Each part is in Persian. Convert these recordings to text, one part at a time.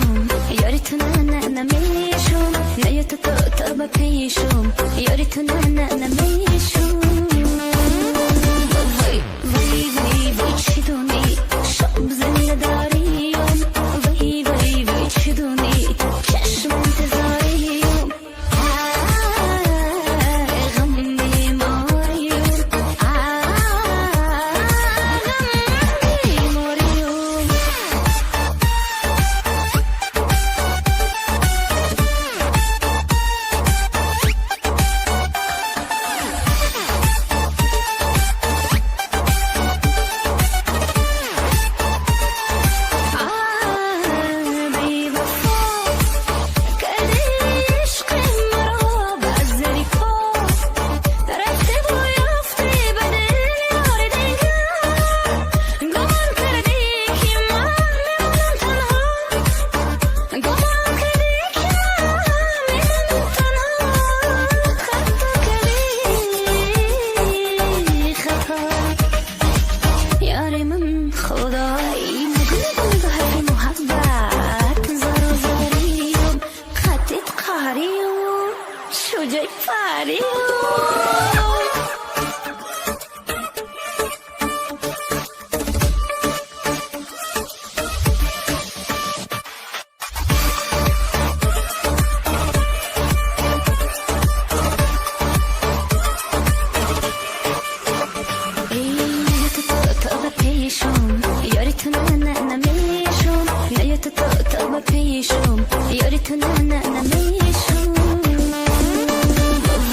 پیشم یاری تو نه نمیشم نه تو با پیشم یاری تو نه نمیشم وای وای وای وای چی دونی شب زنده داریم وای وای وای چی دونی چشم انتظاریم غم بیماریم شجاع فریو یاری تو نه نمیشم نه تو با پیشم یاری تو نه نمیشم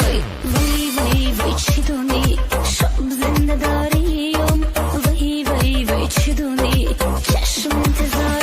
وای وای وای وای چی دونی شب زنده داریم وای وای وای چی دونی چشم انتظار